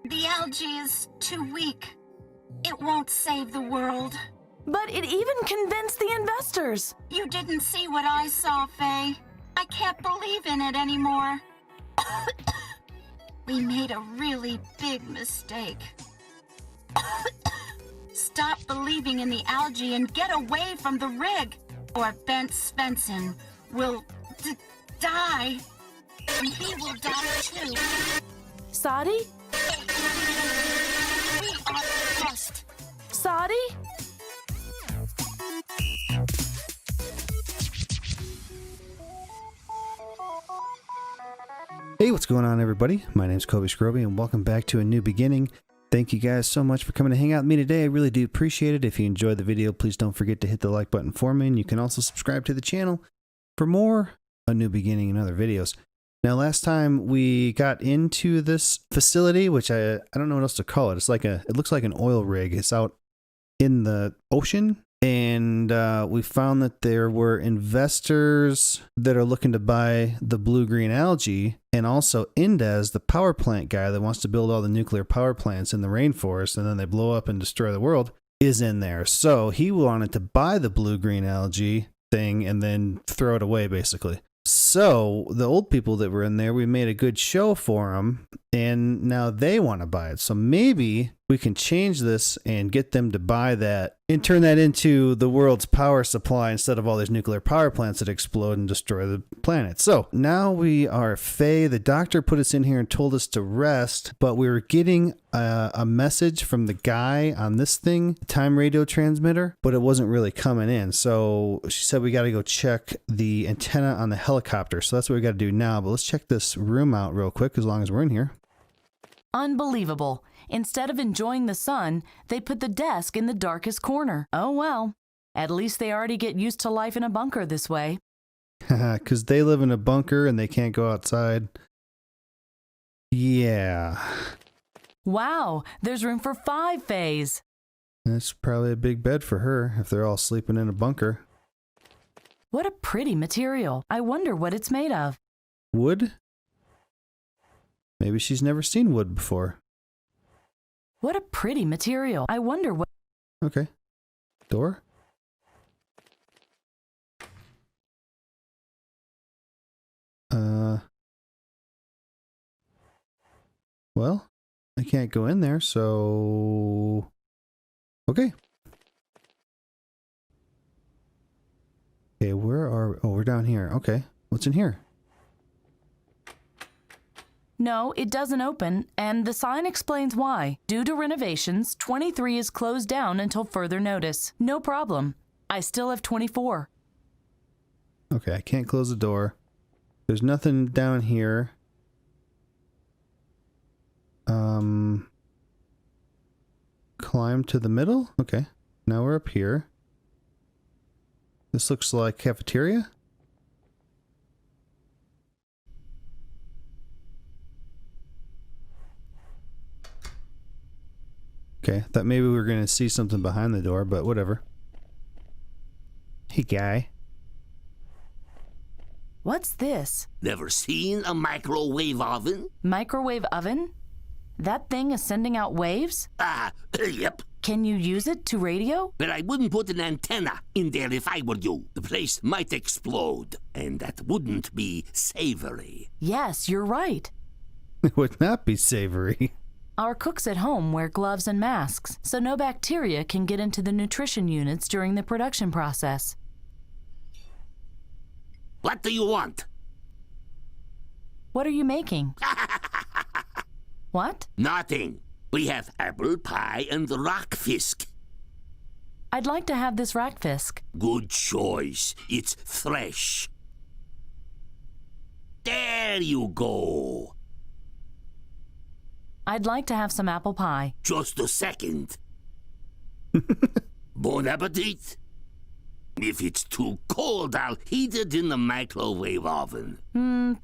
The algae is too weak. It won't save the world. But it even convinced the investors. You didn't see what I saw, Faye. I can't believe in it anymore. We made a really big mistake. Stop believing in the algae and get away from the rig, or Bent Svensson will die. And he will die too. Sadi? We are lost. Sadi? Hey, what's going on, everybody? My name's Kobe Scroby, and welcome back to A New Beginning. Thank you guys so much for coming to hang out with me today. I really do appreciate it. If you enjoyed the video, please don't forget to hit the like button for me, and you can also subscribe to the channel for more A New Beginning and other videos. Now, last time we got into this facility, which I don't know what else to call it. It looks like an oil rig. It's out in the ocean. And we found that there were investors that are looking to buy the blue-green algae, and also Indez, the power plant guy that wants to build all the nuclear power plants in the rainforest, and then they blow up and destroy the world, is in there. So he wanted to buy the blue-green algae thing and then throw it away, basically. So the old people that were in there, we made a good show for them, and now they want to buy it. So maybe we can change this and get them to buy that and turn that into the world's power supply instead of all these nuclear power plants that explode and destroy the planet. So now we are Faye. The doctor put us in here and told us to rest, but we were getting a message from the guy on this thing, time radio transmitter, but it wasn't really coming in. So she said we got to go check the antenna on the helicopter. So that's what we got to do now. But let's check this room out real quick as long as we're in here. Unbelievable. Instead of enjoying the sun, they put the desk in the darkest corner. Oh well. At least they already get used to life in a bunker this way. Because they live in a bunker and they can't go outside. Yeah. Wow, there's room for 5 Fays. That's probably a big bed for her if they're all sleeping in a bunker. What a pretty material. I wonder what it's made of. Wood? Maybe she's never seen wood before. What a pretty material. I wonder what... Okay. Door? Well, I can't go in there, so... Okay. Okay, where are... Oh, we're down here. Okay. What's in here? No, it doesn't open, and the sign explains why. Due to renovations, 23 is closed down until further notice. No problem. I still have 24. Okay, I can't close the door. There's nothing down here. Climb to the middle? Okay. Now we're up here. This looks like cafeteria. Okay, thought maybe we were going to see something behind the door, but whatever. Hey, guy. What's this? Never seen a microwave oven? Microwave oven? That thing is sending out waves? Yep. Can you use it to radio? But I wouldn't put an antenna in there if I were you. The place might explode, and that wouldn't be savory. Yes, you're right. It would not be savory. Our cooks at home wear gloves and masks, so no bacteria can get into the nutrition units during the production process. What do you want? What are you making? What? Nothing. We have apple pie and rockfisk. I'd like to have this rackfisk. Good choice. It's fresh. There you go. I'd like to have some apple pie. Just a second. Bon appetit. If it's too cold, I'll heat it in the microwave oven.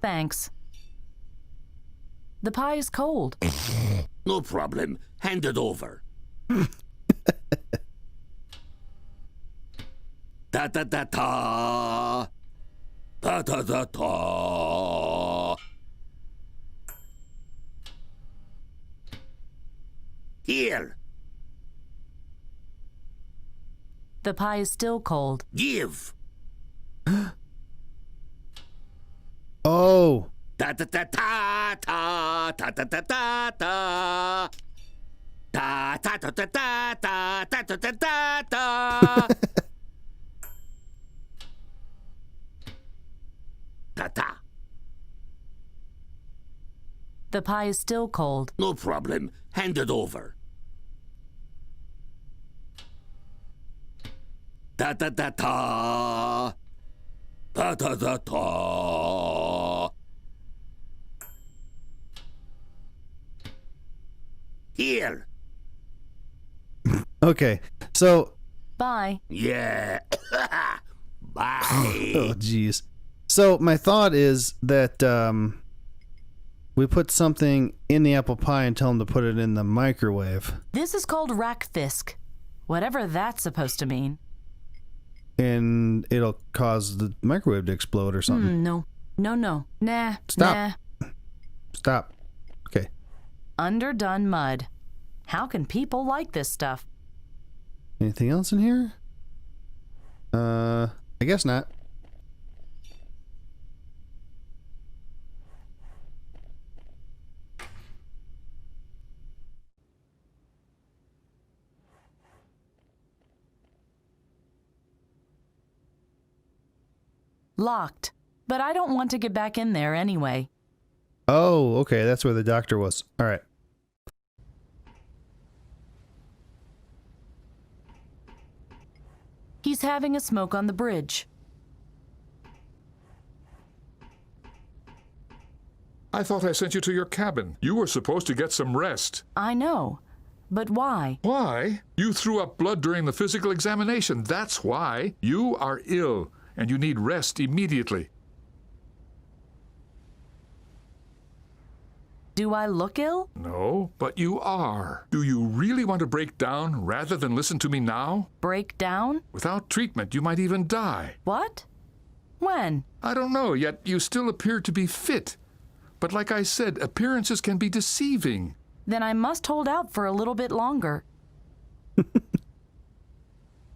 Thanks. The pie is cold. No problem. Hand it over. Ta-ta-ta-ta. Ta-ta-ta-ta. Here. The pie is still cold. Give. Oh. Ta ta ta ta ta ta ta ta ta ta. Ta ta ta ta ta ta ta ta ta ta ta. Ta ta. The pie is still cold. No problem. Hand it over. Ta ta ta ta. Ta ta ta ta. Here. Okay. So, Bye. Yeah. Bye. oh geez. So my thought is that we put something in the apple pie and tell them to put it in the microwave, This is called rackfisk. Whatever that's supposed to mean. and it'll cause the microwave to explode or something. No. No. Nah. Stop. Nah. Stop. Okay. Underdone mud. How can people like this stuff? Anything else in here? I guess not. Locked. But I don't want to get back in there anyway. Oh, okay. That's where the doctor was. All right. He's having a smoke on the bridge. I thought I sent you to your cabin. You were supposed to get some rest. I know. But why? Why? You threw up blood during the physical examination. That's why. You are ill, and you need rest immediately. Do I look ill? No, but you are. Do you really want to break down rather than listen to me now? Break down? Without treatment, you might even die. What? When? I don't know, yet you still appear to be fit. But like I said, appearances can be deceiving. Then I must hold out for a little bit longer.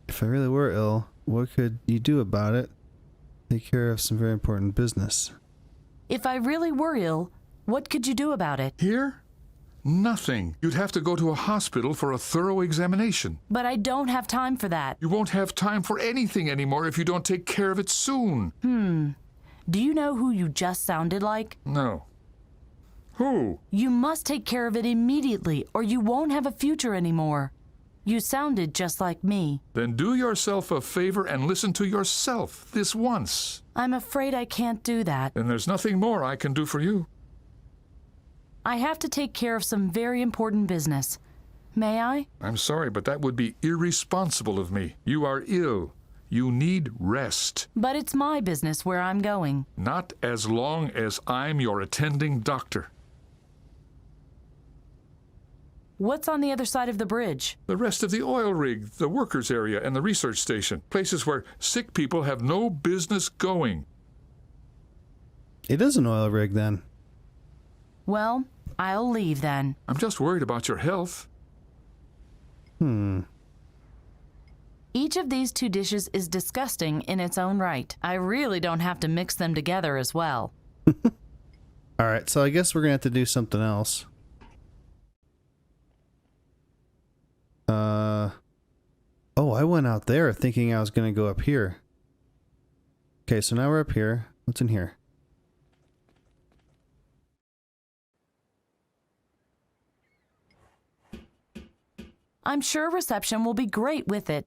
If I really were ill, what could you do about it? Take care of some very important business. If I really were ill, what could you do about it? Here? Nothing. You'd have to go to a hospital for a thorough examination. But I don't have time for that. You won't have time for anything anymore if you don't take care of it soon. Do you know who you just sounded like? No. Who? You must take care of it immediately, or you won't have a future anymore. You sounded just like me. Then do yourself a favor and listen to yourself this once. I'm afraid I can't do that. Then there's nothing more I can do for you. I have to take care of some very important business. May I? I'm sorry, but that would be irresponsible of me. You are ill. You need rest. But it's my business where I'm going. Not as long as I'm your attending doctor. What's on the other side of the bridge? The rest of the oil rig, the workers' area, and the research station. Places where sick people have no business going. It is an oil rig then. Well, I'll leave then. I'm just worried about your health. Each of these two dishes is disgusting in its own right. I really don't have to mix them together as well. All right, so I guess we're going to have to do something else. Oh, I went out there thinking I was going to go up here. Okay, so now we're up here. What's in here? I'm sure reception will be great with it.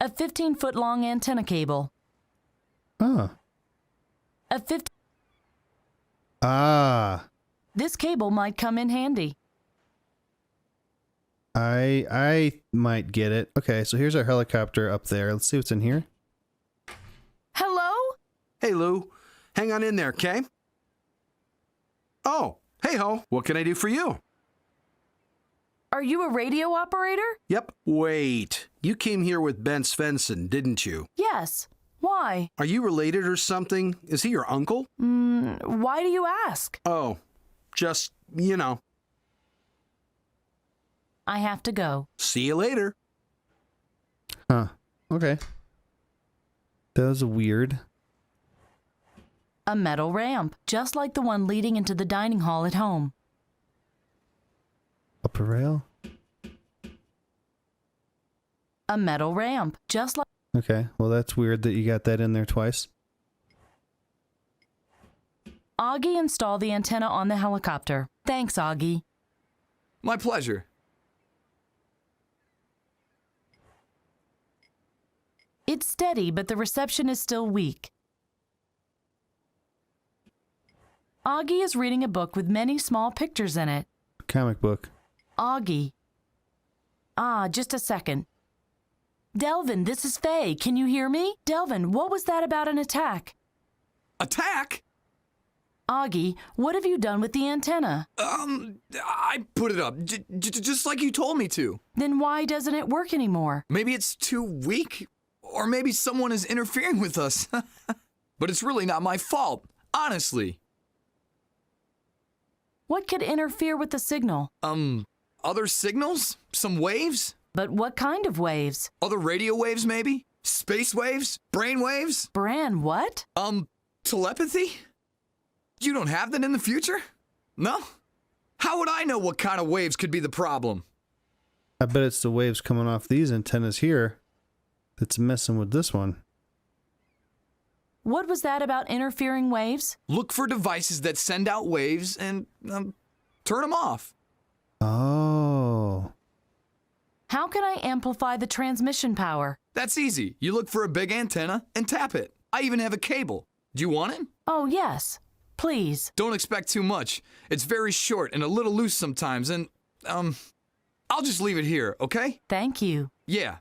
A 15-foot long antenna cable. Ah. This cable might come in handy. I might get it. Okay, so here's our helicopter up there. Let's see what's in here. Hello? Hey, Lou. Hang on in there, okay? Oh, hey ho. What can I do for you? Are you a radio operator? Yep. Wait. You came here with Ben Svensson, didn't you? Yes. Why? Are you related or something? Is he your uncle? Why do you ask? Oh, just, you know. I have to go. See you later. Huh. Okay. That was weird. A metal ramp, just like the one leading into the dining hall at home. Upper rail? A metal ramp, just like... Okay, well that's weird that you got that in there twice. Augie installed the antenna on the helicopter. Thanks, Augie. My pleasure. It's steady, but the reception is still weak. Augie is reading a book with many small pictures in it. Comic book. Augie. Just a second. Delvin, this is Faye. Can you hear me? Delvin, what was that about an attack? Attack? Augie, what have you done with the antenna? I put it up, just like you told me to. Then why doesn't it work anymore? Maybe it's too weak, or maybe someone is interfering with us. But it's really not my fault, honestly. What could interfere with the signal? Other signals? Some waves? But what kind of waves? Other radio waves, maybe? Space waves? Brain waves? Bran, what? Telepathy? You don't have that in the future? No? How would I know what kind of waves could be the problem? I bet it's the waves coming off these antennas here that's messing with this one. What was that about interfering waves? Look for devices that send out waves and, turn them off. Oh. How can I amplify the transmission power? That's easy. You look for a big antenna and tap it. I even have a cable. Do you want it? Oh, yes. Please. Don't expect too much. It's very short and a little loose sometimes, and, I'll just leave it here, okay? Thank you. Yeah.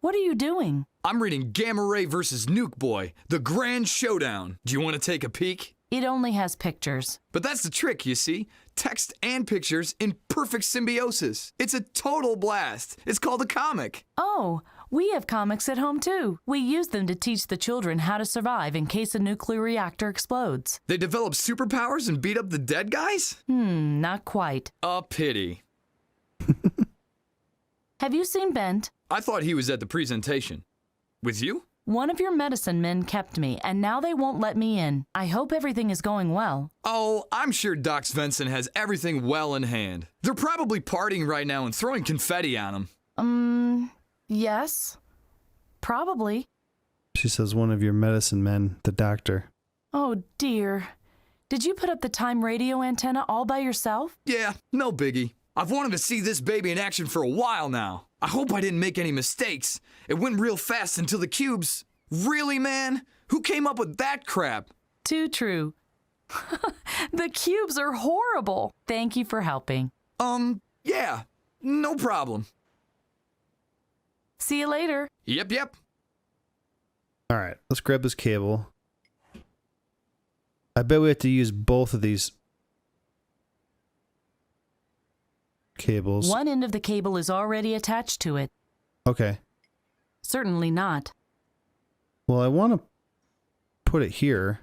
What are you doing? I'm reading Gamma Ray vs. Nuke Boy, The Grand Showdown. Do you want to take a peek? It only has pictures. But that's the trick, you see. Text and pictures in perfect symbiosis. It's a total blast. It's called a comic. Oh, we have comics at home too. We use them to teach the children how to survive in case a nuclear reactor explodes. They develop superpowers and beat up the dead guys? Not quite. A pity. Have you seen Bent? I thought he was at the presentation. With you? One of your medicine men kept me, and now they won't let me in. I hope everything is going well. Oh, I'm sure Doc Svensson has everything well in hand. They're probably partying right now and throwing confetti on him. Yes. Probably. She says one of your medicine men, the doctor. Oh, dear. Did you put up the time radio antenna all by yourself? Yeah, no biggie. I've wanted to see this baby in action for a while now. I hope I didn't make any mistakes. It went real fast until the cubes. Really, man? Who came up with that crap? Too true. The cubes are horrible. Thank you for helping. Yeah, no problem. See you later. Yep. All right, let's grab this cable. I bet we have to use both of these cables. One end of the cable is already attached to it. Okay. Certainly not. Well, I want to put it here,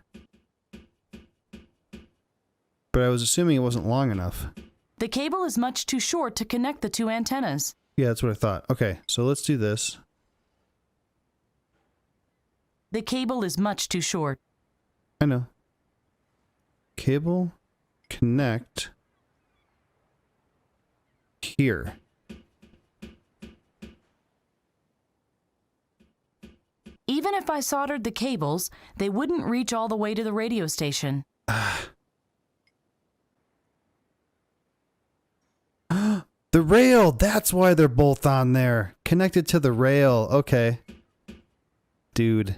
but I was assuming it wasn't long enough. The cable is much too short to connect the two antennas. Yeah, that's what I thought. Okay, so let's do this. The cable is much too short. I know. Cable connect here. Even if I soldered the cables, they wouldn't reach all the way to the radio station. The rail! That's why they're both on there. Connected to the rail. Okay. Dude.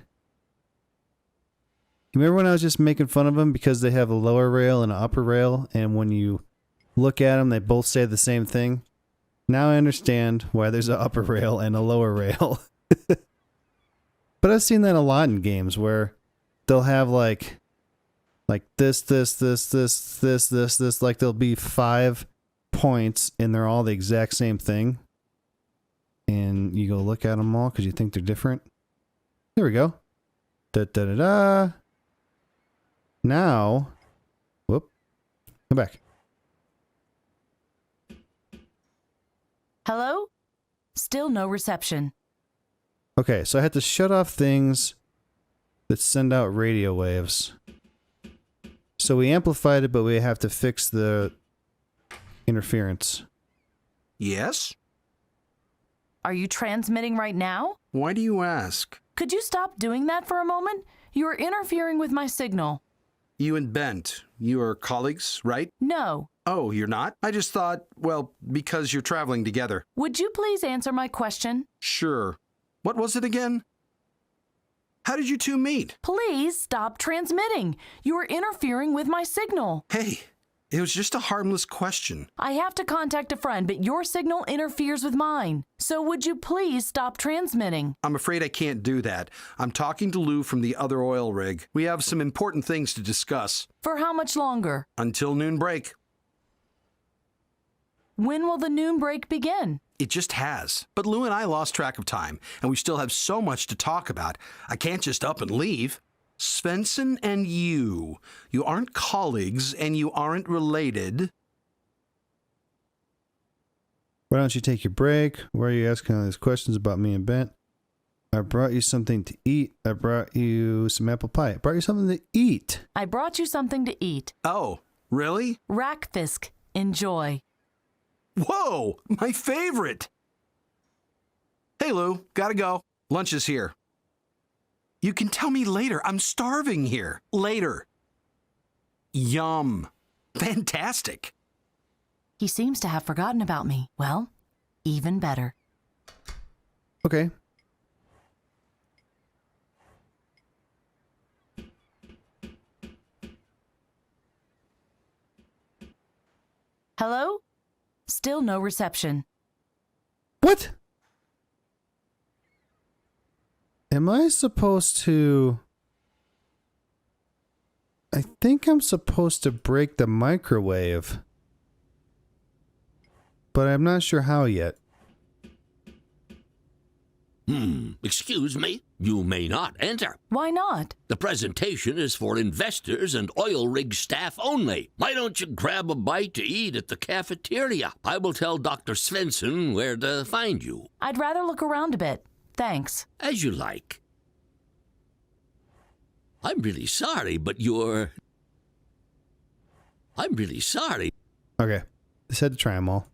You remember when I was just making fun of them because they have a lower rail and an upper rail, and when you look at them, they both say the same thing? Now I understand why there's an upper rail and a lower rail. But I've seen that a lot in games where they'll have like this, like there'll be 5 points and they're all the exact same thing. And you go look at them all because you think they're different. There we go. Da da da da. Now, whoop. Come back. Hello? Still no reception. Okay, so I had to shut off things that send out radio waves. So we amplified it, but we have to fix the interference. Yes? Are you transmitting right now? Why do you ask? Could you stop doing that for a moment? You are interfering with my signal. You and Bent, you are colleagues, right? No. Oh, you're not? I just thought, well, because you're traveling together. Would you please answer my question? Sure. What was it again? How did you two meet? Please stop transmitting. You are interfering with my signal. Hey, it was just a harmless question. I have to contact a friend, but your signal interferes with mine. So would you please stop transmitting? I'm afraid I can't do that. I'm talking to Lou from the other oil rig. We have some important things to discuss. For how much longer? Until noon break. When will the noon break begin? It just has. But Lou and I lost track of time, and we still have so much to talk about. I can't just up and leave. Svensson and you aren't colleagues, and you aren't related. Why don't you take your break? Why are you asking all these questions about me and Bent? I brought you something to eat. I brought you some apple pie. I brought you something to eat. I brought you something to eat. Oh, really? Rackfisk. Enjoy. Whoa, my favorite! Hey, Lou, gotta go. Lunch is here. You can tell me later. I'm starving here. Later. Yum. Fantastic. He seems to have forgotten about me. Well, even better. Okay. Hello? Still no reception. What? Am I supposed to... I think I'm supposed to break the microwave. But I'm not sure how yet. Excuse me, you may not enter. Why not? The presentation is for investors and oil rig staff only. Why don't you grab a bite to eat at the cafeteria? I will tell Dr. Svensson where to find you. I'd rather look around a bit. Thanks. As you like. I'm really sorry, but I'm really sorry. Okay. Just had to try them all.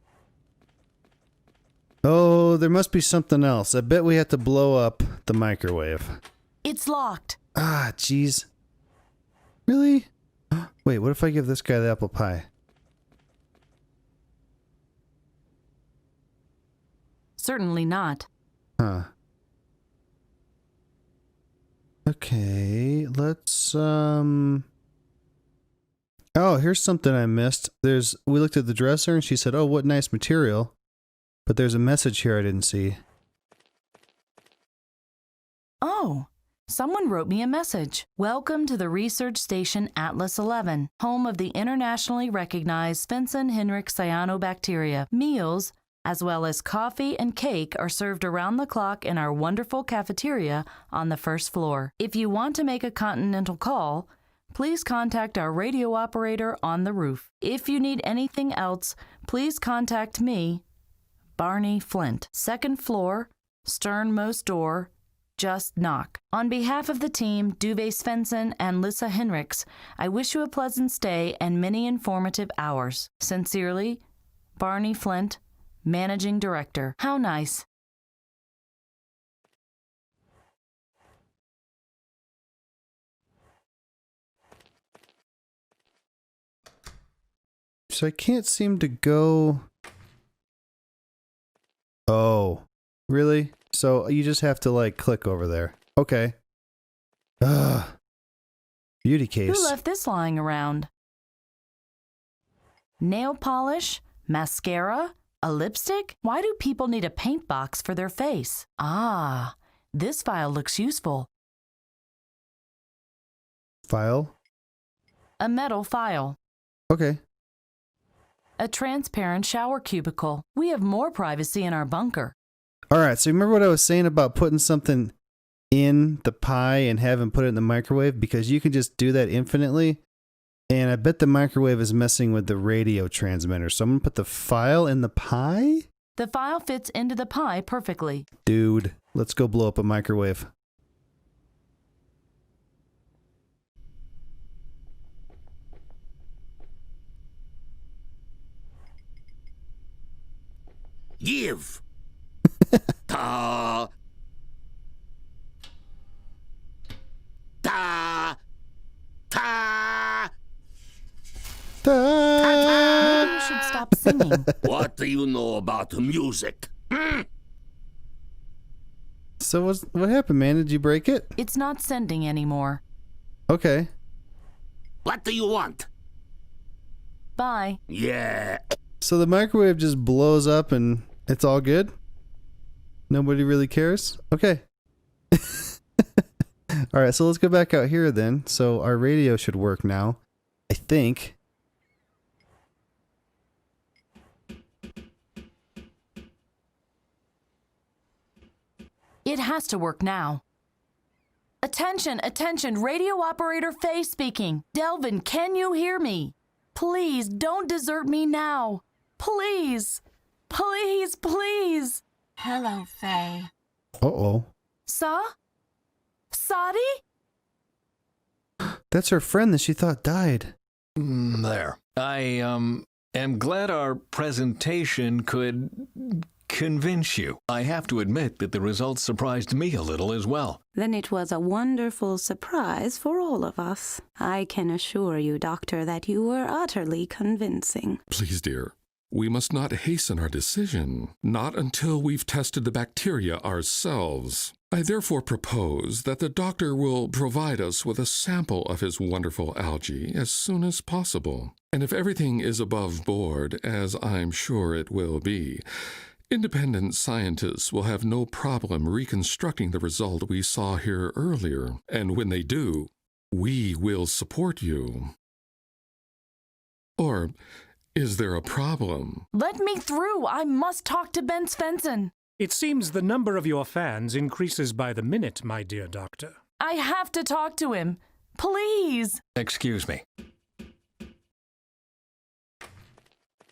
Oh, there must be something else. I bet we have to blow up the microwave. It's locked. Ah, jeez. Really? Wait, what if I give this guy the apple pie? Certainly not. Huh. Okay, let's, Oh, here's something I missed. We looked at the dresser and she said, oh, what nice material. But there's a message here I didn't see. Oh, someone wrote me a message. Welcome to the research station Atlas 11, home of the internationally recognized Svensson-Henrich cyanobacteria. Meals, as well as coffee and cake, are served around the clock in our wonderful cafeteria on the first floor. If you want to make a continental call, please contact our radio operator on the roof. If you need anything else, please contact me, Barney Flint, second floor, sternmost door, just knock. On behalf of the team, Duve Svensson and Lissa Henriks, I wish you a pleasant stay and many informative hours. Sincerely, Barney Flint, Managing Director. How nice. So I can't seem to go... Oh, really? So you just have to, like, click over there. Okay. Ugh. Beauty case. Who left this lying around? Nail polish? Mascara? A lipstick? Why do people need a paint box for their face? Ah, this file looks useful. File? A metal file. Okay. A transparent shower cubicle. We have more privacy in our bunker. Alright, so remember what I was saying about putting something in the pie and have him put it in the microwave? Because you can just do that infinitely. And I bet the microwave is messing with the radio transmitter. So I'm going to put the file in the pie? The file fits into the pie perfectly. Dude, let's go blow up a microwave. Give. Ta. Ta. Ta. Maybe you should stop singing. What do you know about music? So what happened, man? Did you break it? It's not sending anymore. Okay. What do you want? Bye. Yeah. So the microwave just blows up and it's all good? Nobody really cares? Okay. All right, so let's go back out here then. So our radio should work now, I think. It has to work now. Attention, attention, radio operator Faye speaking. Delvin, can you hear me? Please don't desert me now. Please, please, please. Hello, Faye. Uh-oh. Sadi? That's her friend that she thought died. There. I am glad our presentation could convince you. I have to admit that the results surprised me a little as well. Then it was a wonderful surprise for all of us. I can assure you, Doctor, that you were utterly convincing. Please, dear, we must not hasten our decision, not until we've tested the bacteria ourselves. I therefore propose that the doctor will provide us with a sample of his wonderful algae as soon as possible. And if everything is above board, as I'm sure it will be, independent scientists will have no problem reconstructing the result we saw here earlier. And when they do, we will support you. Or is there a problem? Let me through. I must talk to Ben Svensson. It seems the number of your fans increases by the minute, my dear doctor. I have to talk to him. Please. Excuse me.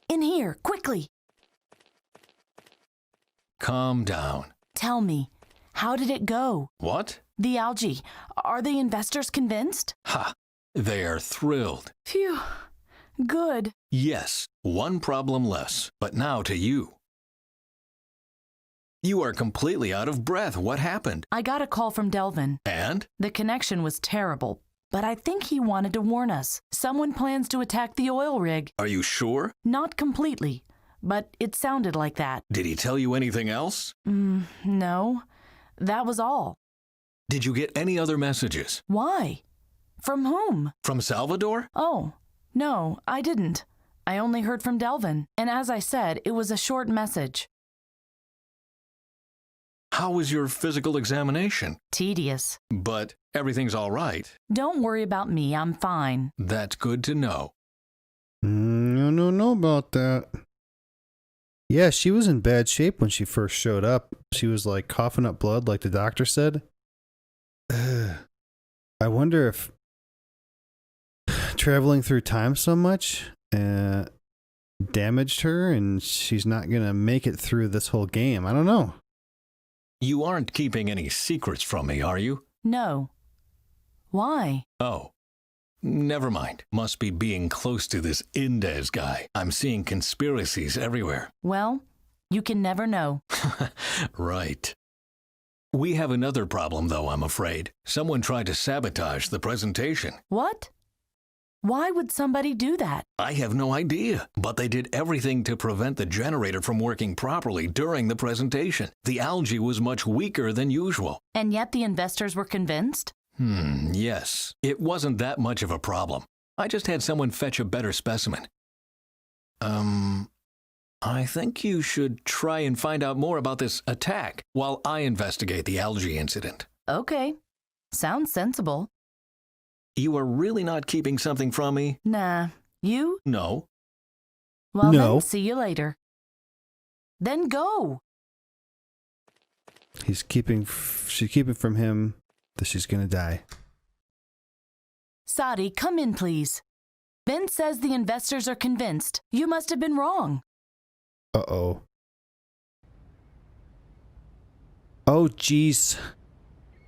In here, quickly. Calm down. Tell me, how did it go? What? The algae. Are the investors convinced? Ha! They are thrilled. Phew. Good. Yes, one problem less. But now to you. You are completely out of breath. What happened? I got a call from Delvin. And? The connection was terrible, but I think he wanted to warn us. Someone plans to attack the oil rig. Are you sure? Not completely, but it sounded like that. Did he tell you anything else? No. That was all. Did you get any other messages? Why? From whom? From Salvador? Oh, no, I didn't. I only heard from Delvin. And as I said, it was a short message. How was your physical examination? Tedious. But everything's all right. Don't worry about me. I'm fine. That's good to know. I don't know about that. Yeah, she was in bad shape when she first showed up. She was like coughing up blood like the doctor said. I wonder if traveling through time so much damaged her and she's not going to make it through this whole game. I don't know. You aren't keeping any secrets from me, are you? No. Why? Oh. Never mind. Must be being close to this Indez guy. I'm seeing conspiracies everywhere. Well, you can never know. Right. We have another problem, though, I'm afraid. Someone tried to sabotage the presentation. What? Why would somebody do that? I have no idea, but they did everything to prevent the generator from working properly during the presentation. The algae was much weaker than usual. And yet the investors were convinced? Yes. It wasn't that much of a problem. I just had someone fetch a better specimen. I think you should try and find out more about this attack while I investigate the algae incident. Okay. Sounds sensible. You are really not keeping something from me? Nah. You? No. Well, No. then see you later. Then go. She's keeping from him that she's gonna die. Sadi, come in, please. Ben says the investors are convinced. You must have been wrong. Uh-oh. Oh, jeez.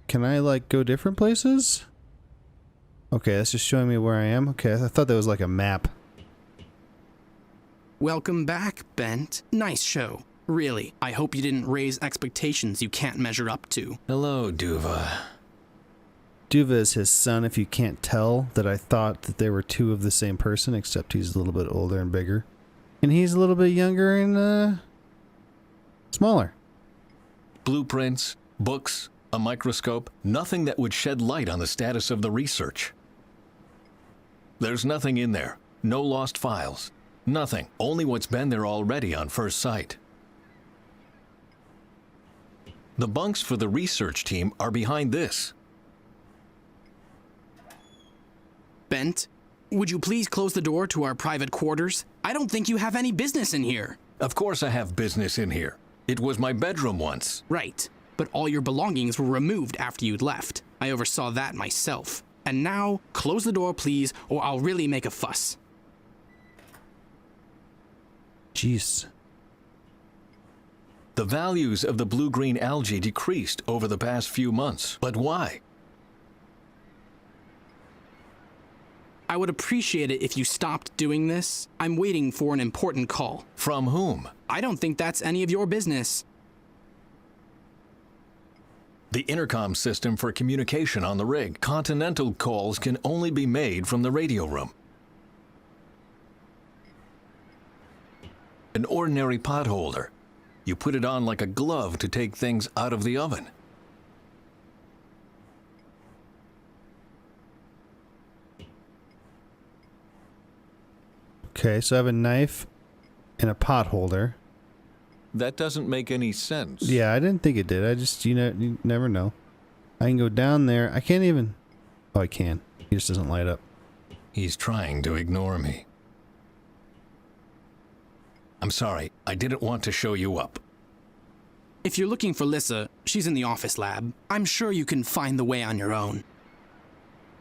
Can I, like, go different places? Okay, that's just showing me where I am. Okay, I thought that was like a map. Welcome back, Bent. Nice show. Really, I hope you didn't raise expectations you can't measure up to. Hello, Duva. Duva is his son, if you can't tell that I thought that they were two of the same person, except he's a little bit older and bigger. And he's a little bit younger and, smaller. Blueprints, books, a microscope, nothing that would shed light on the status of the research. There's nothing in there. No lost files. Nothing. Only what's been there already on first sight. The bunks for the research team are behind this. Bent, would you please close the door to our private quarters? I don't think you have any business in here. Of course I have business in here. It was my bedroom once. Right, but all your belongings were removed after you'd left. I oversaw that myself. And now, close the door, please, or I'll really make a fuss. Jeez. The values of the blue-green algae decreased over the past few months. But why? I would appreciate it if you stopped doing this. I'm waiting for an important call. From whom? I don't think that's any of your business. The intercom system for communication on the rig. Continental calls can only be made from the radio room. An ordinary pot holder. You put it on like a glove to take things out of the oven. Okay, so I have a knife and a pot holder. That doesn't make any sense. Yeah, I didn't think it did. I just, you never know. I can go down there. I can't even... Oh, I can. He just doesn't light up. He's trying to ignore me. I'm sorry. I didn't want to show you up. If you're looking for Lissa, she's in the office lab. I'm sure you can find the way on your own.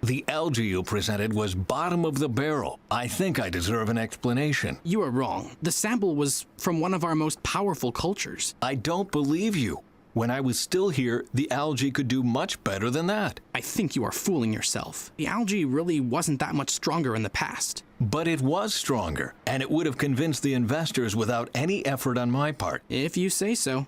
The algae you presented was bottom of the barrel. I think I deserve an explanation. You are wrong. The sample was from one of our most powerful cultures. I don't believe you. When I was still here, the algae could do much better than that. I think you are fooling yourself. The algae really wasn't that much stronger in the past. But it was stronger, and it would have convinced the investors without any effort on my part. If you say so.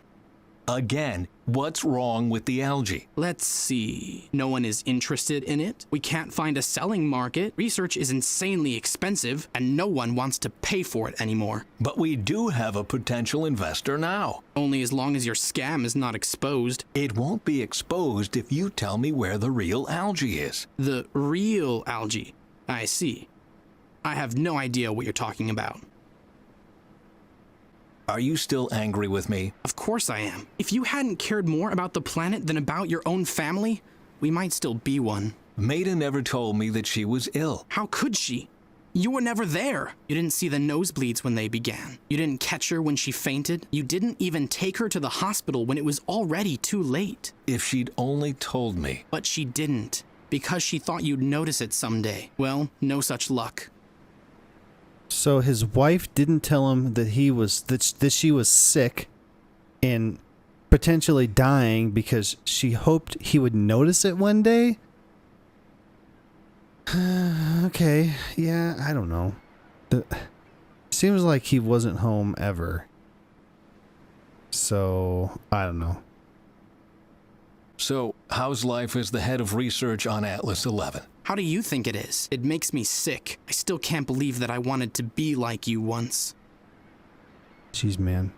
Again, what's wrong with the algae? Let's see. No one is interested in it. We can't find a selling market. Research is insanely expensive, and no one wants to pay for it anymore. But we do have a potential investor now. Only as long as your scam is not exposed. It won't be exposed if you tell me where the real algae is. The real algae? I see. I have no idea what you're talking about. Are you still angry with me? Of course I am. If you hadn't cared more about the planet than about your own family, we might still be one. Maida never told me that she was ill. How could she? You were never there. You didn't see the nosebleeds when they began. You didn't catch her when she fainted. You didn't even take her to the hospital when it was already too late. If she'd only told me. But she didn't, because she thought you'd notice it someday. Well, no such luck. So his wife didn't tell him that that she was sick and potentially dying because she hoped he would notice it one day? Okay, yeah, I don't know. Seems like he wasn't home ever. So, I don't know. So, how's life as the head of research on Atlas 11? How do you think it is? It makes me sick. I still can't believe that I wanted to be like you once. Jeez, man.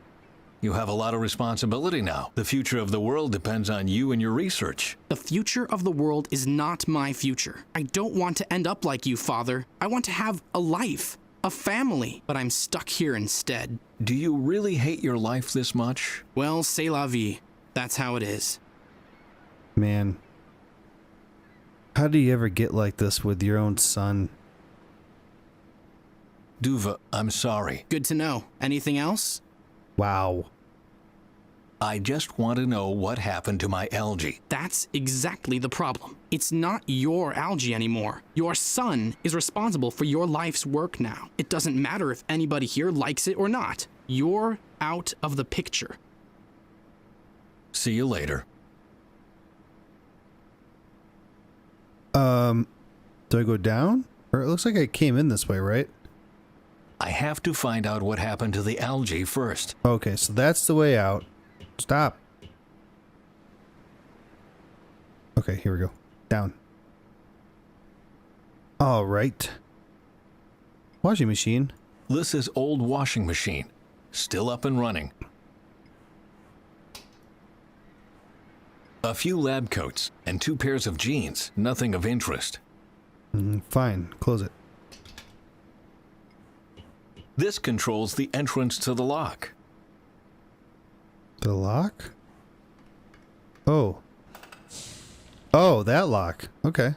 You have a lot of responsibility now. The future of the world depends on you and your research. The future of the world is not my future. I don't want to end up like you, Father. I want to have a life, a family, but I'm stuck here instead. Do you really hate your life this much? Well, c'est la vie. That's how it is. Man. How do you ever get like this with your own son? Duva, I'm sorry. Good to know. Anything else? Wow. I just want to know what happened to my algae. That's exactly the problem. It's not your algae anymore. Your son is responsible for your life's work now. It doesn't matter if anybody here likes it or not. You're out of the picture. See you later. Do I go down? Or it looks like I came in this way, right? I have to find out what happened to the algae first. Okay, so that's the way out. Stop. Okay, here we go. Down. All right. Washing machine. Lissa's old washing machine. Still up and running. A few lab coats and 2 pairs of jeans. Nothing of interest. Fine. Close it. This controls the entrance to the lock. The lock? Oh. Oh, that lock. Okay.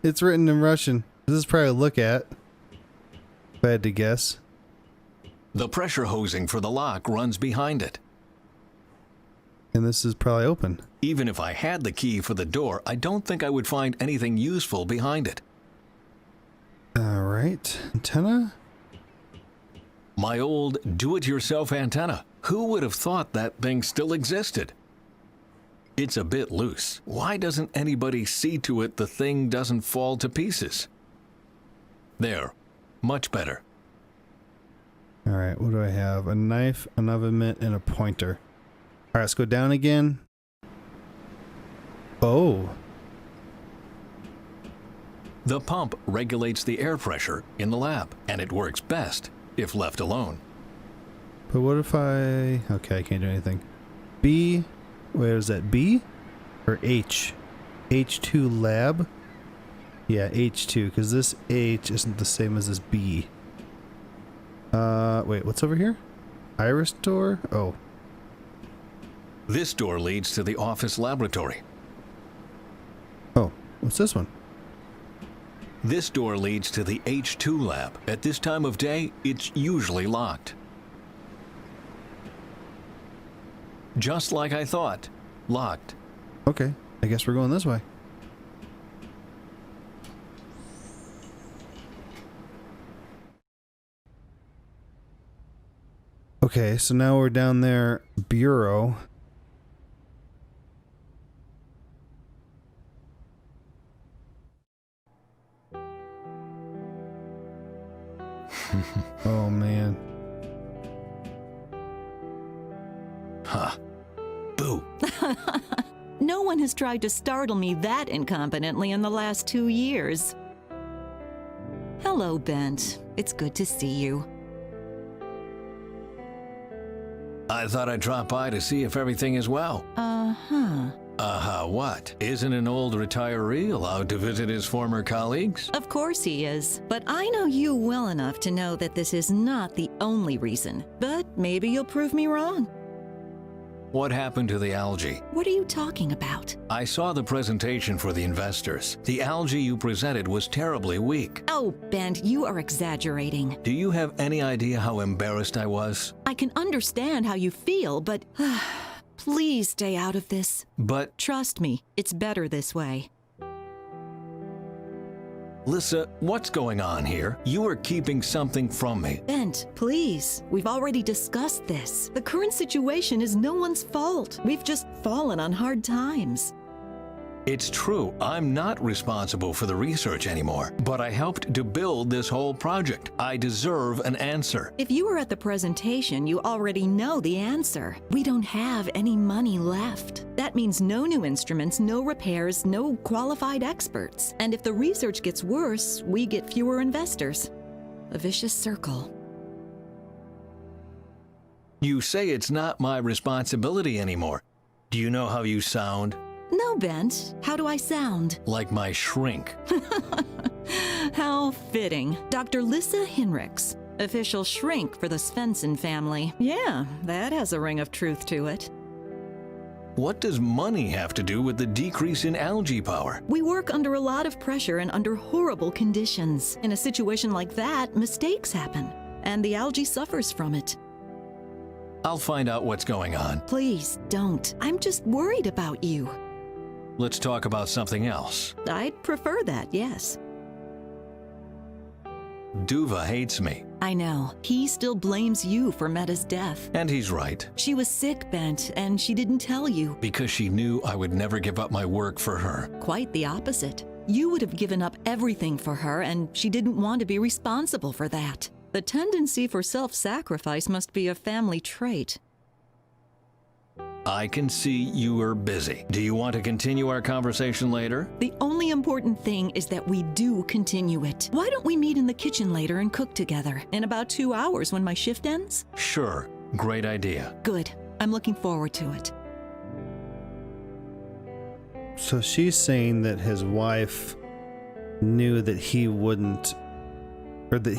It's written in Russian. This is probably a look at. If I had to guess. The pressure hosing for the lock runs behind it. And this is probably open. Even if I had the key for the door, I don't think I would find anything useful behind it. All right. Antenna? My old do-it-yourself antenna. Who would have thought that thing still existed? It's a bit loose. Why doesn't anybody see to it the thing doesn't fall to pieces? There. Much better. All right, what do I have? A knife, an oven mitt, and a pointer. All right, let's go down again. Oh. The pump regulates the air pressure in the lab, and it works best if left alone. But what if I... Okay, I can't do anything. B... Where is that? B? Or H? H2 lab? Yeah, H2, because this H isn't the same as this B. Wait, what's over here? Iris door? Oh. This door leads to the office laboratory. Oh, what's this one? This door leads to the H2 lab. At this time of day, it's usually locked. Just like I thought. Locked. Okay, I guess we're going this way. Okay, so now we're down there. Bureau. Oh, man. Huh. Boo. No one has tried to startle me that incompetently in the last 2 years. Hello, Bent. It's good to see you. I thought I'd drop by to see if everything is well. Uh-huh. Uh-huh, what? Isn't an old retiree allowed to visit his former colleagues? Of course he is. But I know you well enough to know that this is not the only reason. But maybe you'll prove me wrong. What happened to the algae? What are you talking about? I saw the presentation for the investors. The algae you presented was terribly weak. Oh, Bent, you are exaggerating. Do you have any idea how embarrassed I was? I can understand how you feel, but please stay out of this. But... Trust me, it's better this way. Lissa, what's going on here? You are keeping something from me. Bent, please. We've already discussed this. The current situation is no one's fault. We've just fallen on hard times. It's true, I'm not responsible for the research anymore, but I helped to build this whole project. I deserve an answer. If you were at the presentation, you already know the answer. We don't have any money left. That means no new instruments, no repairs, no qualified experts. And if the research gets worse, we get fewer investors. A vicious circle. You say it's not my responsibility anymore. Do you know how you sound? No, Bent. How do I sound? Like my shrink. How fitting. Dr. Lissa Hinrichs, official shrink for the Svensson family. Yeah, that has a ring of truth to it. What does money have to do with the decrease in algae power? We work under a lot of pressure and under horrible conditions. In a situation like that, mistakes happen. and the algae suffers from it. I'll find out what's going on. Please don't. I'm just worried about you. Let's talk about something else. I'd prefer that, yes. Duva hates me. I know. He still blames you for Meta's death. And he's right. She was sick, Bent, and she didn't tell you. Because she knew I would never give up my work for her. Quite the opposite. You would have given up everything for her, and she didn't want to be responsible for that. The tendency for self-sacrifice must be a family trait. I can see you are busy. Do you want to continue our conversation later? The only important thing is that we do continue it. Why don't we meet in the kitchen later and cook together? In about 2 hours when my shift ends? Sure. Great idea. Good. I'm looking forward to it. So she's saying that his wife knew that he wouldn't, or that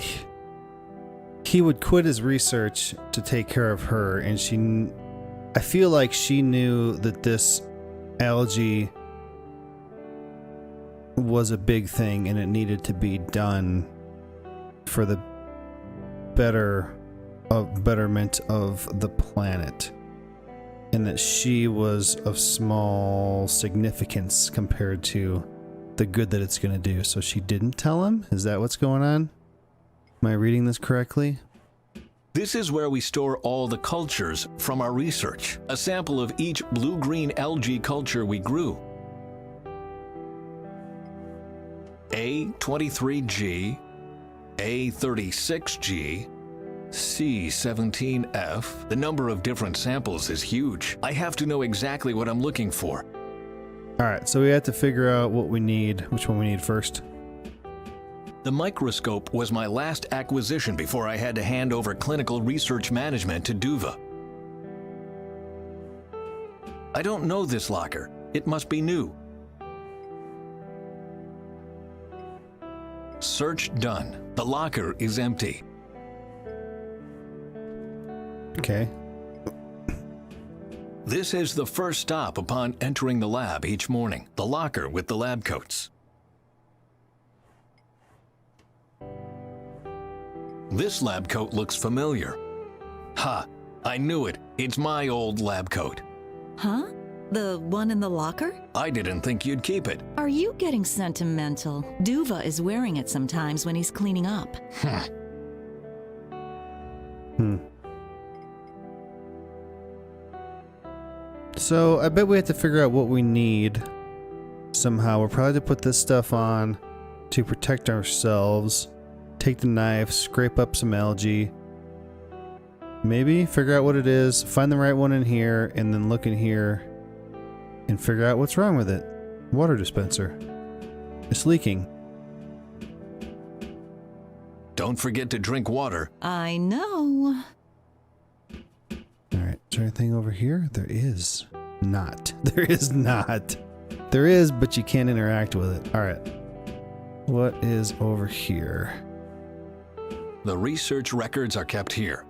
he would quit his research to take care of her, and I feel like she knew that this algae was a big thing and it needed to be done for the betterment of the planet, and that she was of small significance compared to the good that it's going to do. So she didn't tell him? Is that what's going on? Am I reading this correctly? This is where we store all the cultures from our research. A sample of each blue-green algae culture we grew. A23G, A36G, C17F. The number of different samples is huge. I have to know exactly what I'm looking for. Alright, so we have to figure out what we need, which one we need first. The microscope was my last acquisition before I had to hand over clinical research management to Duva. I don't know this locker. It must be new. Search done. The locker is empty. Okay. This is the first stop upon entering the lab each morning. The locker with the lab coats. This lab coat looks familiar. Ha! I knew it. It's my old lab coat. Huh? The one in the locker? I didn't think you'd keep it. Are you getting sentimental? Duva is wearing it sometimes when he's cleaning up. So I bet we have to figure out what we need somehow. We'll probably have to put this stuff on to protect ourselves. Take the knife, scrape up some algae. Maybe figure out what it is, find the right one in here, and then look in here and figure out what's wrong with it. Water dispenser. It's leaking. Don't forget to drink water. I know. Alright, is there anything over here? There is not. There is not. There is, but you can't interact with it. Alright. What is over here? The research records are kept here.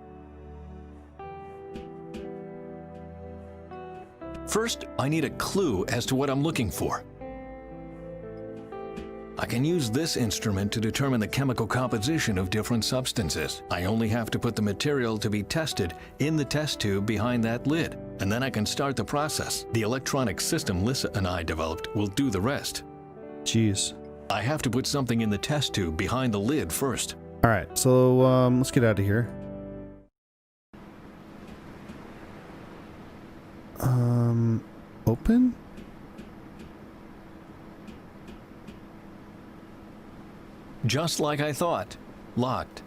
First, I need a clue as to what I'm looking for. I can use this instrument to determine the chemical composition of different substances. I only have to put the material to be tested in the test tube behind that lid, and then I can start the process. The electronic system Lissa and I developed will do the rest. Jeez. I have to put something in the test tube behind the lid first. Alright, so let's get out of here. Open? Just like I thought. Locked.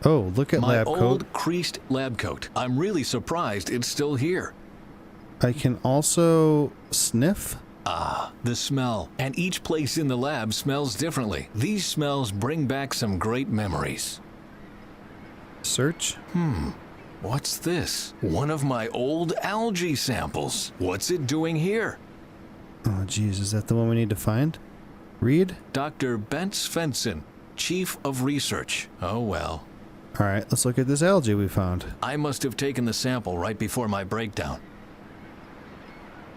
Oh, look at lab coat. My old creased lab coat. I'm really surprised it's still here. I can also sniff. Ah, the smell. And each place in the lab smells differently. These smells bring back some great memories. Search. What's this? One of my old algae samples. What's it doing here? Oh, geez, is that the one we need to find? Read? Dr. Bent Svensson, Chief of Research. Oh well. Alright, let's look at this algae we found. I must have taken the sample right before my breakdown.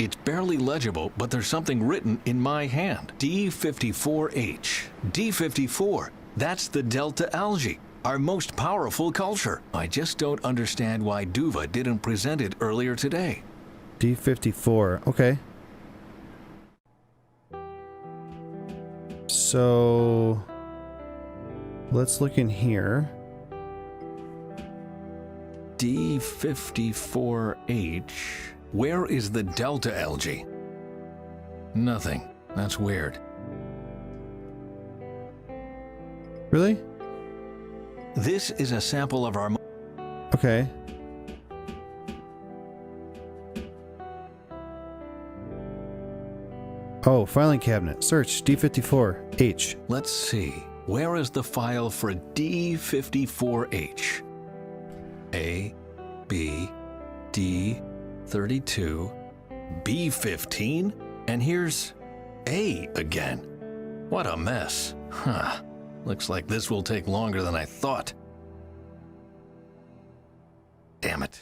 It's barely legible, but there's something written in my hand. D54H. D54. That's the Delta Algae, our most powerful culture. I just don't understand why Duva didn't present it earlier today. D54. Okay. So let's look in here. D54H. Where is the Delta Algae? Nothing. That's weird. Really? This is a sample of our... Okay. Oh, filing cabinet. Search D54H. Let's see. Where is the file for D54H? A, B, D, 32, B15, and here's A again. What a mess. Huh. Looks like this will take longer than I thought. Damn it.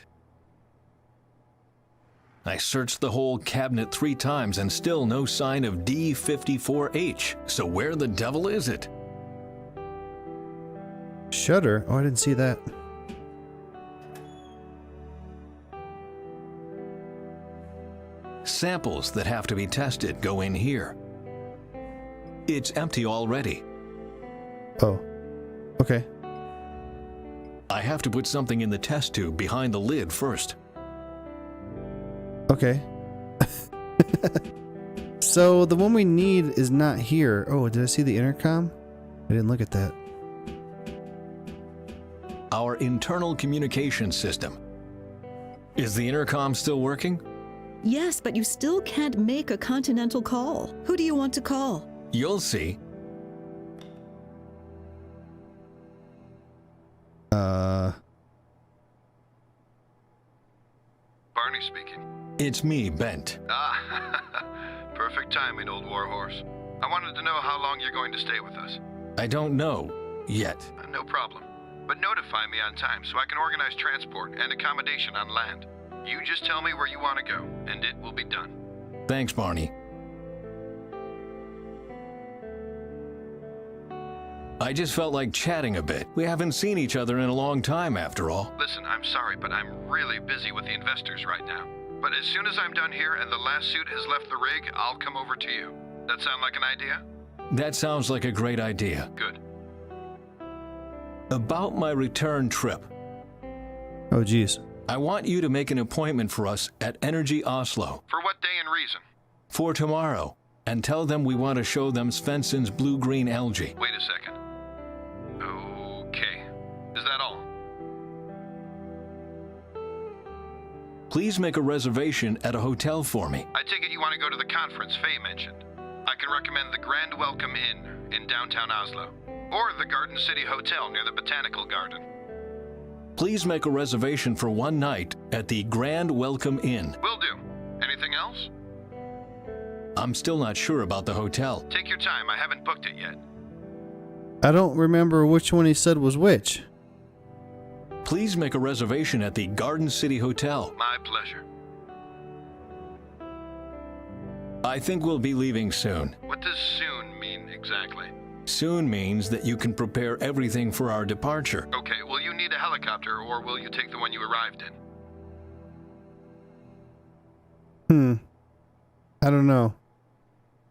I searched the whole cabinet 3 times and still no sign of D54H. So where the devil is it? Shutter? Oh, I didn't see that. Samples that have to be tested go in here. It's empty already. Oh. Okay. I have to put something in the test tube behind the lid first. Okay. So the one we need is not here. Oh, did I see the intercom? I didn't look at that. Our internal communication system. Is the intercom still working? Yes, but you still can't make a continental call. Who do you want to call? You'll see. Barney speaking. It's me, Bent. Ah, perfect timing, old warhorse. I wanted to know how long you're going to stay with us. I don't know yet. No problem. But notify me on time so I can organize transport and accommodation on land. You just tell me where you want to go, and it will be done. Thanks, Barney. I just felt like chatting a bit. We haven't seen each other in a long time, after all. Listen, I'm sorry, but I'm really busy with the investors right now. But as soon as I'm done here and the last suit has left the rig, I'll come over to you. That sound like an idea? That sounds like a great idea. Good. About my return trip. Oh, geez. I want you to make an appointment for us at Energy Oslo. For what day and reason? For tomorrow. And tell them we want to show them Svensson's blue-green algae. Wait a second. Okay. Is that all? Please make a reservation at a hotel for me. I take it you want to go to the conference Faye mentioned. I can recommend the Grand Welcome Inn in downtown Oslo, or the Garden City Hotel near the Botanical Garden. Please make a reservation for one night at the Grand Welcome Inn. Will do. Anything else? I'm still not sure about the hotel. Take your time. I haven't booked it yet. I don't remember which one he said was which. Please make a reservation at the Garden City Hotel. My pleasure. I think we'll be leaving soon. What does soon mean exactly? Soon means that you can prepare everything for our departure. Okay, will you need a helicopter or will you take the one you arrived in? I don't know.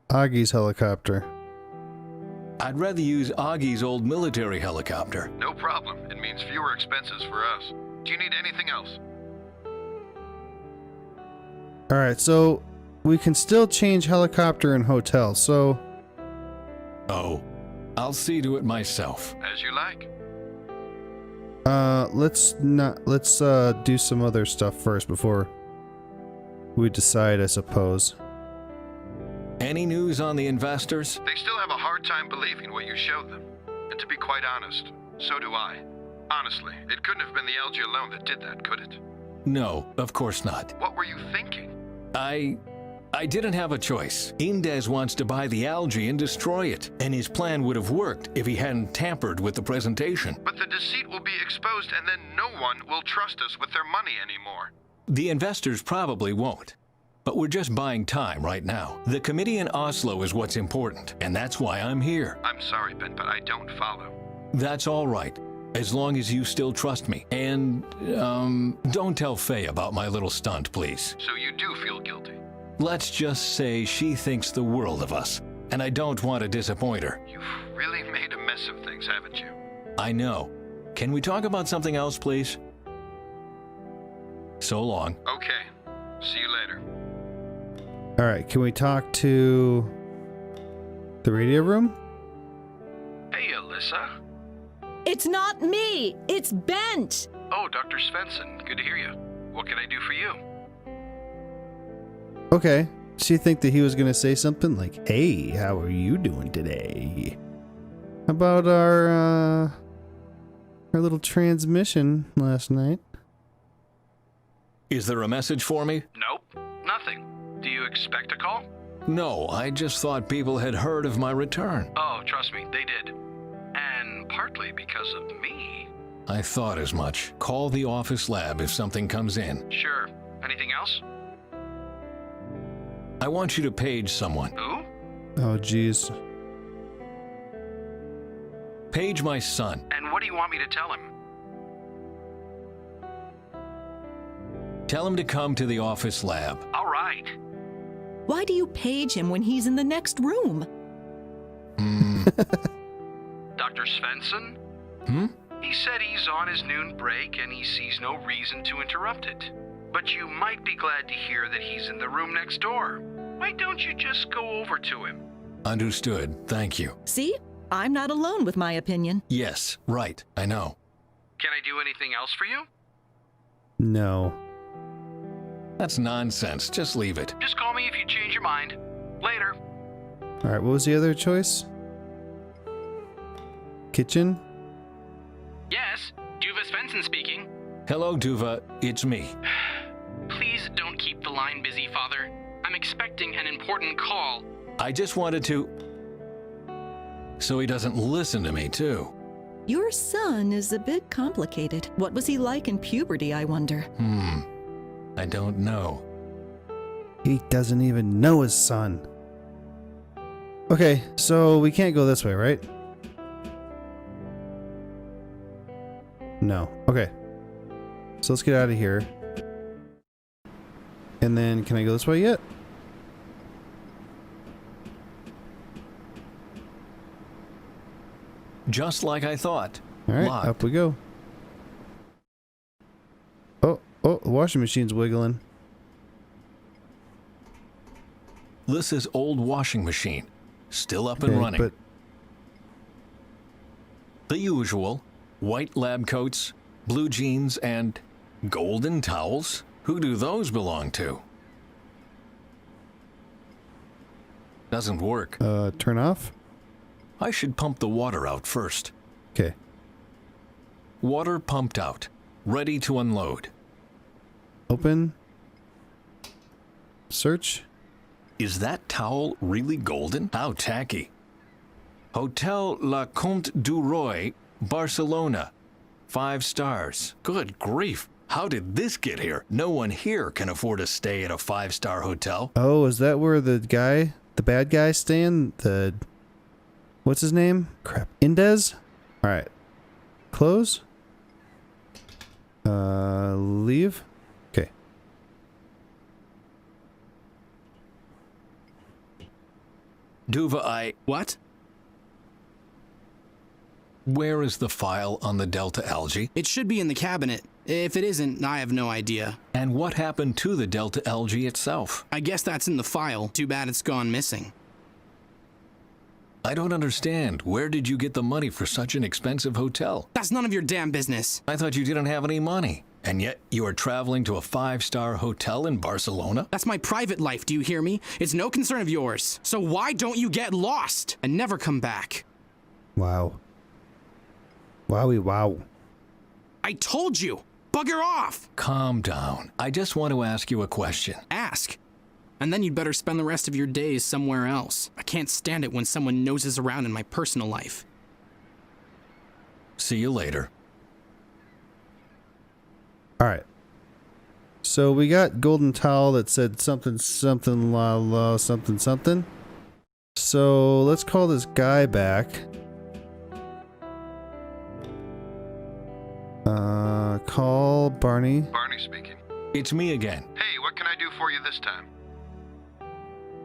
Augie's helicopter. I'd rather use Augie's old military helicopter. No problem. It means fewer expenses for us. Do you need anything else? Alright, so we can still change helicopter and hotel, so... Oh, I'll see to it myself. As you like. Let's do some other stuff first before we decide, I suppose. Any news on the investors? They still have a hard time believing what you showed them. And to be quite honest, so do I. Honestly, it couldn't have been the algae alone that did that, could it? No, of course not. What were you thinking? I didn't have a choice. Indes wants to buy the algae and destroy it, and his plan would have worked if he hadn't tampered with the presentation. But the deceit will be exposed and then no one will trust us with their money anymore. The investors probably won't. but we're just buying time right now. The committee in Oslo is what's important, and that's why I'm here. I'm sorry, Ben, but I don't follow. That's all right, as long as you still trust me. And, don't tell Faye about my little stunt, please. So you do feel guilty? Let's just say she thinks the world of us, and I don't want to disappoint her. You've really made a mess of things, haven't you? I know. Can we talk about something else, please? So long. Okay. See you later. All right, can we talk to the radio room? Hey, Alyssa. It's not me! It's Bent! Oh, Dr. Svensson. Good to hear you. What can I do for you? Okay. So you think that he was going to say something like, hey, how are you doing today? How about our little transmission last night? Is there a message for me? Nope. Nothing. Do you expect a call? No, I just thought people had heard of my return. Oh, trust me, they did. And partly because of me. I thought as much. Call the office lab if something comes in. Sure. Anything else? I want you to page someone. Who? Oh, geez. Page my son. And what do you want me to tell him? Tell him to come to the office lab. All right. Why do you page him when he's in the next room? Dr. Svensson? He said he's on his noon break and he sees no reason to interrupt it. But you might be glad to hear that he's in the room next door. Why don't you just go over to him? Understood. Thank you. See? I'm not alone with my opinion. Yes, right. I know. Can I do anything else for you? No. That's nonsense. Just leave it. Just call me if you change your mind. Later. All right, what was the other choice? Kitchen? Yes, Duva Svensson speaking. Hello, Duva. It's me. Please don't keep the line busy, Father. I'm expecting an important call. I just wanted to... So he doesn't listen to me, too. Your son is a bit complicated. What was he like in puberty, I wonder? I don't know. He doesn't even know his son. Okay, so we can't go this way, right? No. Okay. So let's get out of here. And then, can I go this way yet? Just like I thought. All right, Locked. up we go. Oh, the washing machine's wiggling. This is old washing machine. Still up and running. But the usual. White lab coats, blue jeans, and golden towels? Who do those belong to? Doesn't work. Turn off? I should pump the water out first. Okay. Water pumped out. Ready to unload. Open. Search. Is that towel really golden? How tacky. Hotel La Comte du Roy, Barcelona. 5 stars. Good grief. How did this get here? No one here can afford to stay at a 5-star hotel. Oh, is that where the bad guy staying? What's his name? Crap. Indez? Alright. Close. Leave. Okay. Duva, What? Where is the file on the Delta Algae? It should be in the cabinet. If it isn't, I have no idea. And what happened to the Delta Algae itself? I guess that's in the file. Too bad it's gone missing. I don't understand. Where did you get the money for such an expensive hotel? That's none of your damn business. I thought you didn't have any money. And yet you are traveling to a 5-star hotel in Barcelona? That's my private life, do you hear me? It's no concern of yours. So why don't you get lost and never come back? Wow. Wowie wow. I told you! Bugger off! Calm down. I just want to ask you a question. Ask. And then you'd better spend the rest of your days somewhere else. I can't stand it when someone noses around in my personal life. See you later. Alright. So we got golden towel that said something, something, la la, something, something. So let's call this guy back. Call Barney. Barney speaking. It's me again. Hey, what can I do for you this time?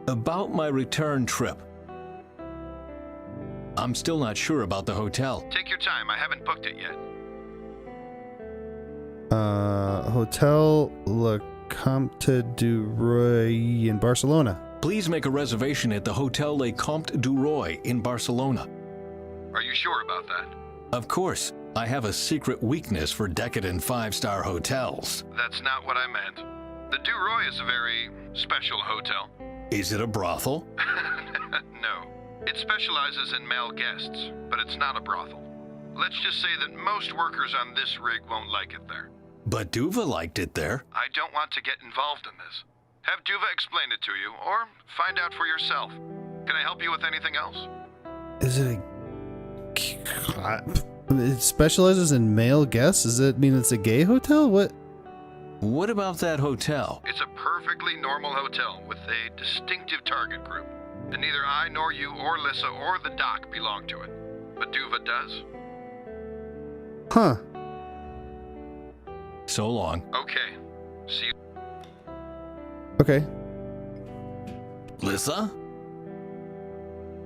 About my return trip. I'm still not sure about the hotel. Take your time. I haven't booked it yet. Hotel Le Comte du Roy in Barcelona. Please make a reservation at the Hotel Le Comte du Roy in Barcelona. Are you sure about that? Of course. I have a secret weakness for decadent 5-star hotels. That's not what I meant. The Du Roy is a very special hotel. Is it a brothel? No. It specializes in male guests, but it's not a brothel. Let's just say that most workers on this rig won't like it there. But Duva liked it there. I don't want to get involved in this. Have Duva explain it to you, or find out for yourself. Can I help you with anything else? Is it it specializes in male guests? Does that mean it's a gay hotel? What about that hotel? It's a perfectly normal hotel with a distinctive target group. And neither I nor you or Lissa or the doc belong to it. But Duva does. Huh. So long. Okay. See you. Okay. Lissa?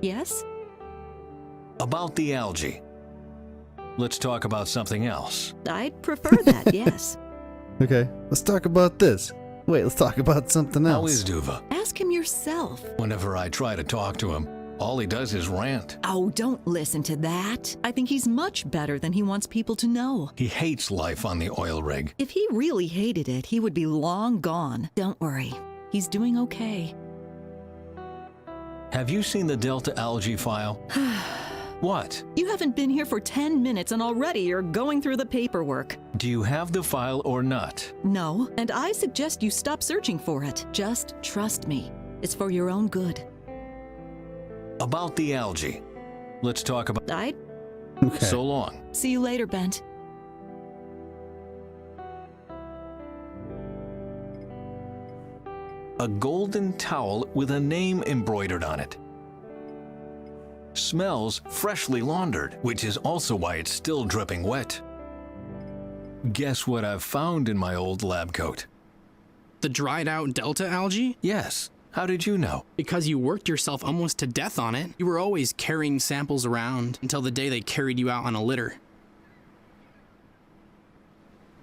Yes? About the algae. Let's talk about something else. I'd prefer that, yes. Okay. Let's talk about this. Wait, let's talk about something else. How is Duva? Ask him yourself. Whenever I try to talk to him, all he does is rant. Oh, don't listen to that. I think he's much better than he wants people to know. He hates life on the oil rig. If he really hated it, he would be long gone. Don't worry. He's doing okay. Have you seen the Delta algae file? What? You haven't been here for 10 minutes and already you're going through the paperwork. Do you have the file or not? No, and I suggest you stop searching for it. Just trust me. It's for your own good. About the algae. Let's talk about... Okay. So long. See you later, Bent. A golden towel with a name embroidered on it. Smells freshly laundered, which is also why it's still dripping wet. Guess what I've found in my old lab coat? The dried out Delta algae? Yes. How did you know? Because you worked yourself almost to death on it. You were always carrying samples around until the day they carried you out on a litter.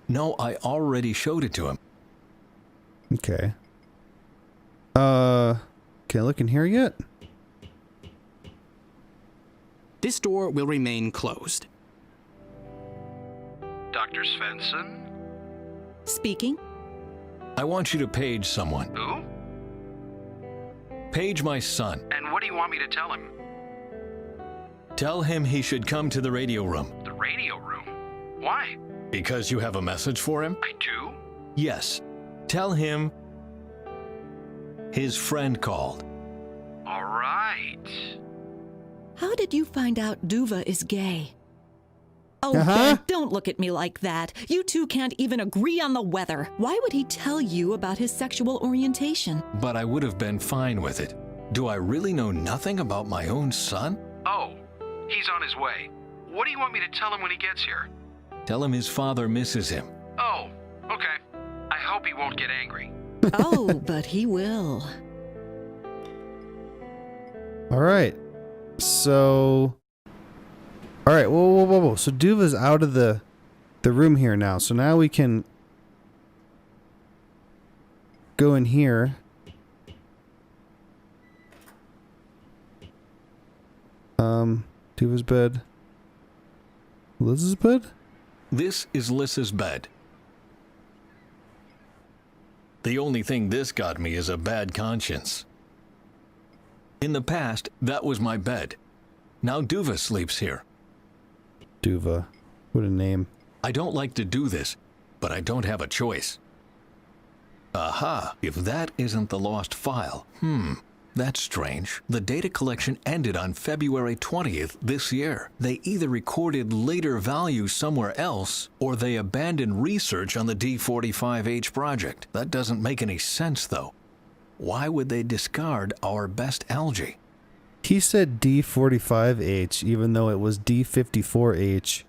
No, I already showed it to him. Okay. Can I look in here yet? This door will remain closed. Dr. Svensson? Speaking. I want you to page someone. Who? Page my son. And what do you want me to tell him? Tell him he should come to the radio room. The radio room? Why? Because you have a message for him? I do? Yes. Tell him his friend called. All right. How did you find out Duva is gay? Oh, Uh-huh. Ben, don't look at me like that. You two can't even agree on the weather. Why would he tell you about his sexual orientation? But I would have been fine with it. Do I really know nothing about my own son? Oh, he's on his way. What do you want me to tell him when he gets here? Tell him his father misses him. Oh, okay. I hope he won't get angry. Oh, but he will. All right. So... All right, whoa. So Duva's out of the room here now. So now we can go in here. Duva's bed. Liz's bed? This is Lissa's bed. The only thing this got me is a bad conscience. In the past, that was my bed. Now Duva sleeps here. Duva. What a name. I don't like to do this, but I don't have a choice. Aha, if that isn't the lost file. That's strange. The data collection ended on February 20th this year. They either recorded later values somewhere else, or they abandoned research on the D45H project. That doesn't make any sense, though. Why would they discard our best algae? He said D45H, even though it was D54H.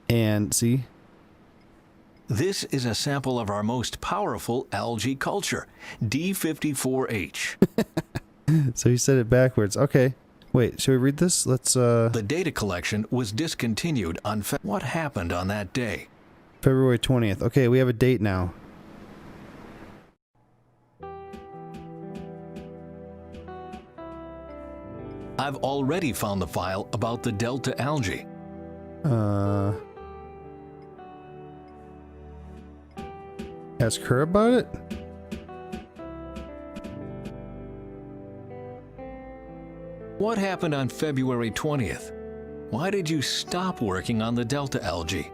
And, see? This is a sample of our most powerful algae culture, D54H. So he said it backwards. Okay. Wait, should we read this? Let's, The data collection was discontinued on What happened on that day? February 20th. Okay, we have a date now. I've already found the file about the delta algae. Ask her about it? What happened on February 20th? Why did you stop working on the delta algae?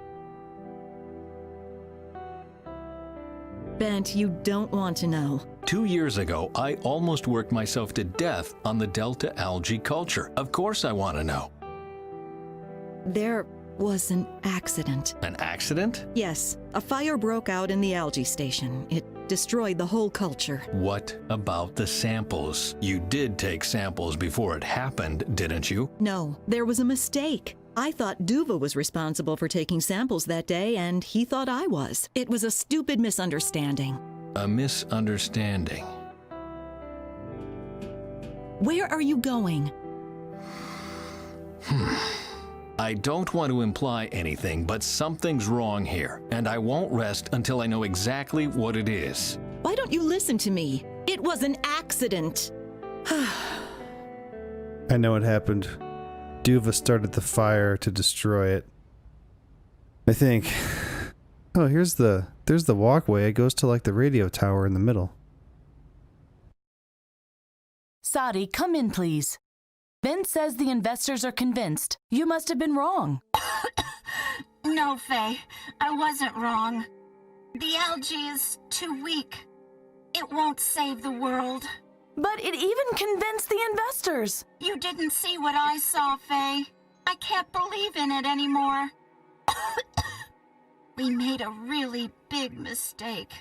Bent, you don't want to know. 2 years ago, I almost worked myself to death on the delta algae culture. Of course I want to know. There was an accident. An accident? Yes, a fire broke out in the algae station. It destroyed the whole culture. What about the samples? You did take samples before it happened, didn't you? No, there was a mistake. I thought Duva was responsible for taking samples that day, and he thought I was. It was a stupid misunderstanding. A misunderstanding. Where are you going? I don't want to imply anything, but something's wrong here, and I won't rest until I know exactly what it is. Why don't you listen to me? It was an accident. I know what happened. Duva started the fire to destroy it. I think. Oh, there's the walkway. It goes to like the radio tower in the middle. Sadi, come in, please. Ben says the investors are convinced. You must have been wrong. No, Faye, I wasn't wrong. The algae is too weak. It won't save the world. But it even convinced the investors. You didn't see what I saw, Faye. I can't believe in it anymore. We made a really big mistake.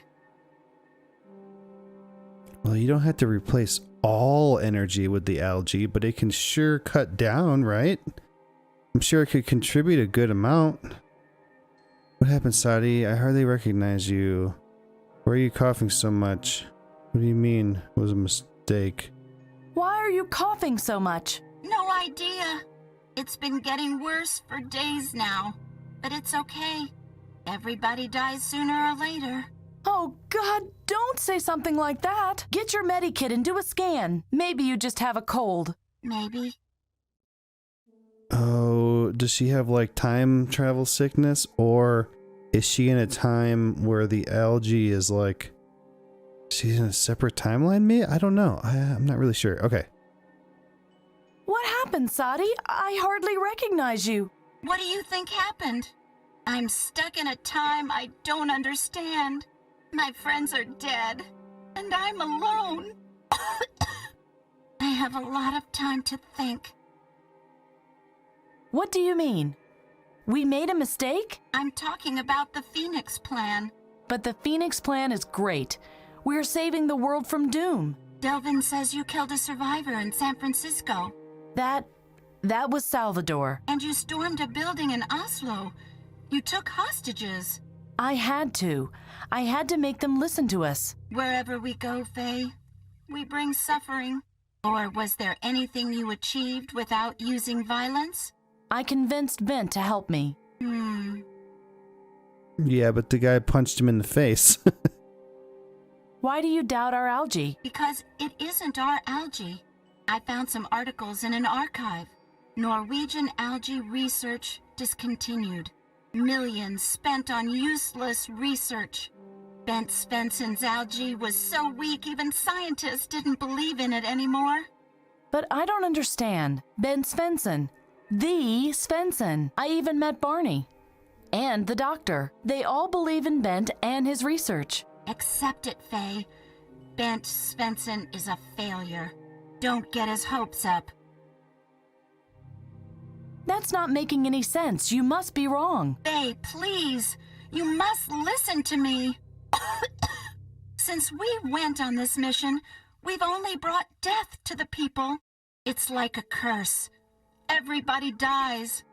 Well, you don't have to replace all energy with the algae, but it can sure cut down, right? I'm sure it could contribute a good amount. What happened, Sadi? I hardly recognize you. Why are you coughing so much? What do you mean it was a mistake? Why are you coughing so much? No idea. It's been getting worse for days now. But it's okay. Everybody dies sooner or later. Oh, God, don't say something like that. Get your medikit and do a scan. Maybe you just have a cold. Maybe. Oh, does she have like time travel sickness? Or is she in a time where the algae is like... She's in a separate timeline, maybe? I don't know. I'm not really sure. Okay. What happened, Sadi? I hardly recognize you. What do you think happened? I'm stuck in a time I don't understand. My friends are dead, and I'm alone. I have a lot of time to think. What do you mean? We made a mistake? I'm talking about the Phoenix Plan. But the Phoenix Plan is great. We're saving the world from doom. Delvin says you killed a survivor in San Francisco. That was Salvador. And you stormed a building in Oslo. You took hostages. I had to. I had to make them listen to us. Wherever we go, Faye, we bring suffering. Or was there anything you achieved without using violence? I convinced Ben to help me. Yeah, but the guy punched him in the face. Why do you doubt our algae? Because it isn't our algae. I found some articles in an archive. Norwegian algae research discontinued. Millions spent on useless research. Bent Svensson's algae was so weak even scientists didn't believe in it anymore. But I don't understand. Ben Svensson. The Svensson. I even met Barney. And the doctor. They all believe in Bent and his research. Accept it, Faye. Bent Svensson is a failure. Don't get his hopes up. That's not making any sense. You must be wrong. Faye, please. You must listen to me. Since we went on this mission, we've only brought death to the people. It's like a curse. Everybody dies.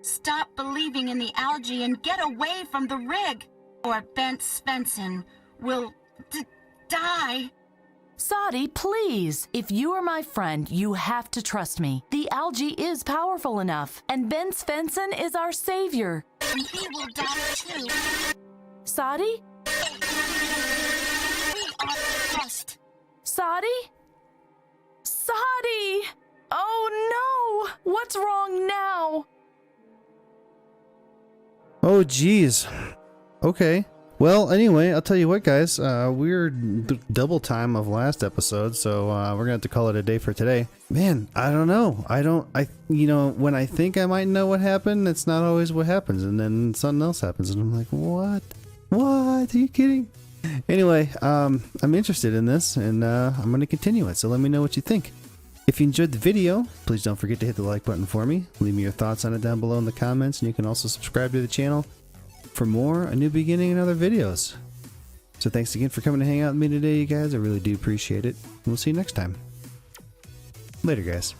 Stop believing in the algae and get away from the rig, or Bent Svensson will die. Sadi, please. If you are my friend, you have to trust me. The algae is powerful enough, and Ben Svensson is our savior. And he will die too. Sadi? We are lost. Sadi? Sadi! Oh no! What's wrong now? Oh, geez. Okay. Well, anyway, I'll tell you what, guys. We're double time of last episode, so we're gonna have to call it a day for today. Man, I don't know. You know, when I think I might know what happened, it's not always what happens, and then something else happens, and I'm like, what? What? Are you kidding? Anyway, I'm interested in this, and I'm gonna continue it. So let me know what you think. If you enjoyed the video, please don't forget to hit the like button for me. Leave me your thoughts on it down below in the comments, and you can also subscribe to the channel for more A New Beginning and other videos. So thanks again for coming to hang out with me today, you guys. I really do appreciate it. And we'll see you next time. Later, guys.